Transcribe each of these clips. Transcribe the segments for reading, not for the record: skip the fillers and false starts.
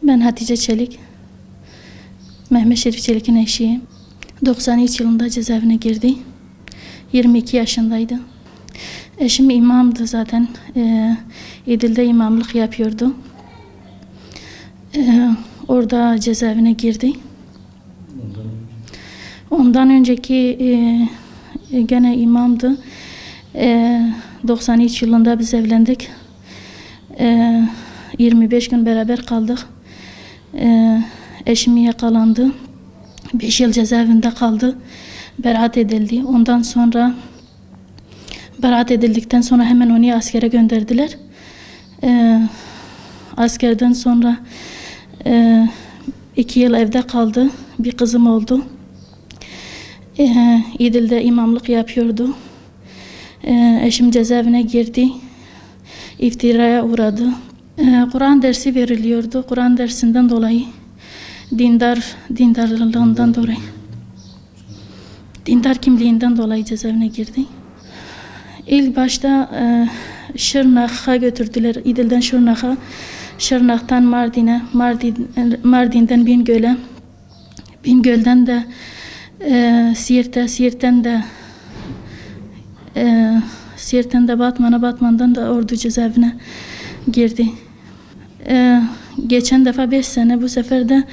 Ben Hatice Çelik, Mehmet Şerif Çelik'in eşiyim. 93 yılında cezaevine girdi. 22 yaşındaydı. Eşim imamdı zaten. İdil'de imamlık yapıyordu. Orada cezaevine girdi. Ondan önceki gene imamdı. 93 yılında biz evlendik. 25 gün beraber kaldık. Eşim yakalandı. 5 yıl cezaevinde kaldı. Beraat edildi. Ondan sonra beraat edildikten sonra hemen onu askere gönderdiler. Askerden sonra 2 yıl evde kaldı. Bir kızım oldu. İdil'de imamlık yapıyordu. Eşim cezaevine girdi. İftiraya uğradı. Kur'an dersi veriliyordu. Kur'an dersinden dolayı dindarlığından dolayı, dindar kimliğinden dolayı cezaevine girdi. İlk başta Şırnak'a götürdüler. İdil'den Şırnak'a, Şırnak'tan Mardin'e, Mardin'den Bingöl'e, Bingöl'den de Siirt'e, Siirt'ten de Batman'a, Batman'dan da Ordu cezaevine girdi. Geçen defa 5 sene, bu sefer de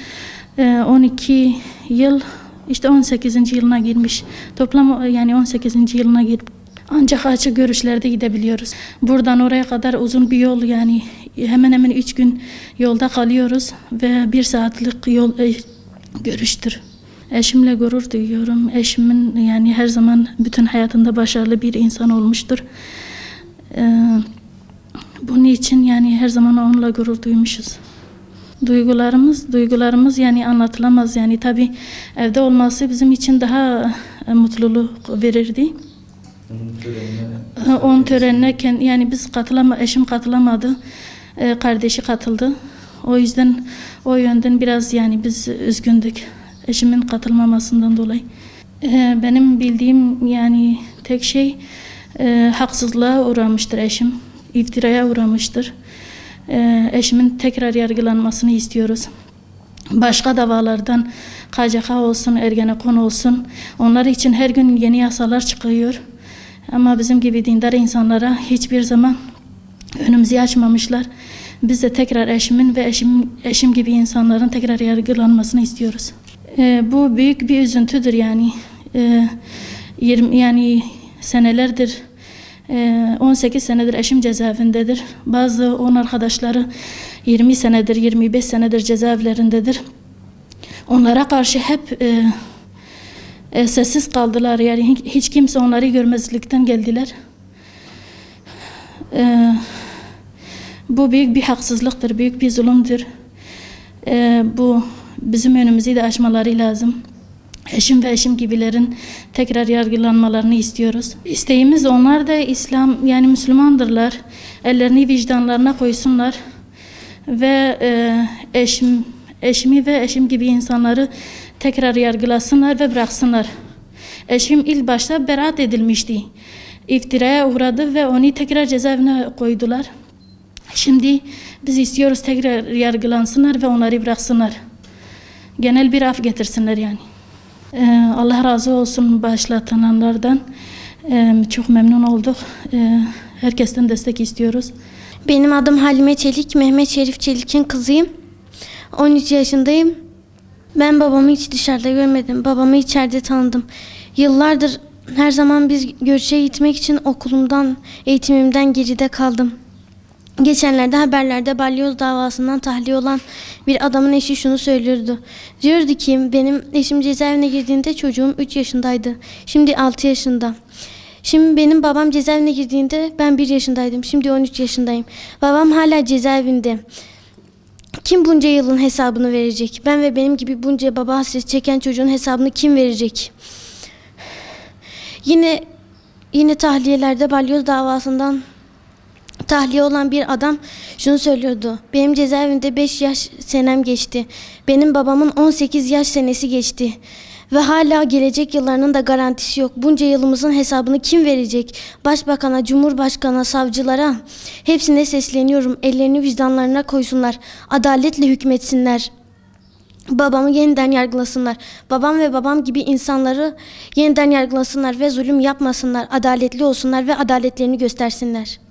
12 yıl, işte 18. yılına girmiş. Toplam yani 18. yılına girip ancak açık görüşlerde gidebiliyoruz. Buradan oraya kadar uzun bir yol, yani hemen hemen 3 gün yolda kalıyoruz ve 1 saatlik yol görüştür. Eşimle gurur duyuyorum. Eşimin yani her zaman bütün hayatında başarılı bir insan olmuştur. Bunun için yani her zaman onunla gurur duymuşuz. Duygularımız yani anlatılamaz. Yani tabii evde olması bizim için daha mutluluk verirdi. Onun törenine yani eşim katılamadı. Kardeşi katıldı. O yüzden o yönden biraz yani biz üzgündük. Eşimin katılmamasından dolayı. Benim bildiğim yani tek şey haksızlığa uğramıştır eşim. İftiraya uğramıştır. Eşimin tekrar yargılanmasını istiyoruz. Başka davalardan KCK olsun, Ergenekon olsun, onlar için her gün yeni yasalar çıkıyor. Ama bizim gibi dindar insanlara hiçbir zaman önümüzü açmamışlar. Biz de tekrar eşimin ve eşim gibi insanların tekrar yargılanmasını istiyoruz. Bu büyük bir üzüntüdür yani. Yani senelerdir, 18 senedir eşim cezaevindedir. Bazı onun arkadaşları 20 senedir, 25 senedir cezaevlerindedir. Onlara karşı hep sessiz kaldılar. Yani hiç kimse onları görmezlikten geldiler. Bu büyük bir haksızlıktır, büyük bir zulümdür. Bu bizim önümüzü de açmaları lazım. Eşim ve eşim gibilerin tekrar yargılanmalarını istiyoruz. İsteğimiz onlar da İslam yani Müslümandırlar. Ellerini vicdanlarına koysunlar ve eşimi ve eşim gibi insanları tekrar yargılasınlar ve bıraksınlar. Eşim ilk başta beraat edilmişti. İftiraya uğradı ve onu tekrar cezaevine koydular. Şimdi biz istiyoruz tekrar yargılansınlar ve onları bıraksınlar. Genel bir af getirsinler yani. Allah razı olsun başlatanlardan. Çok memnun olduk. Herkesten destek istiyoruz. Benim adım Halime Çelik, Mehmet Şerif Çelik'in kızıyım. 13 yaşındayım. Ben babamı hiç dışarıda görmedim. Babamı içeride tanıdım. Yıllardır her zaman biz görüşe gitmek için okulumdan, eğitimimden geride kaldım. Geçenlerde haberlerde balyoz davasından tahliye olan bir adamın eşi şunu söylüyordu. Diyordu ki benim eşim cezaevine girdiğinde çocuğum 3 yaşındaydı. Şimdi 6 yaşında. Şimdi benim babam cezaevine girdiğinde ben 1 yaşındaydım. Şimdi 13 yaşındayım. Babam hala cezaevinde. Kim bunca yılın hesabını verecek? Ben ve benim gibi bunca baba hasreti çeken çocuğun hesabını kim verecek? Yine tahliyelerde balyoz davasından tahliye olan bir adam şunu söylüyordu. Benim cezaevinde 5 yaş senem geçti. Benim babamın 18 yaş senesi geçti. Ve hala gelecek yıllarının da garantisi yok. Bunca yılımızın hesabını kim verecek? Başbakana, Cumhurbaşkanına, savcılara hepsine sesleniyorum. Ellerini vicdanlarına koysunlar. Adaletle hükmetsinler. Babamı yeniden yargılasınlar. Babam ve babam gibi insanları yeniden yargılasınlar ve zulüm yapmasınlar. Adaletli olsunlar ve adaletlerini göstersinler.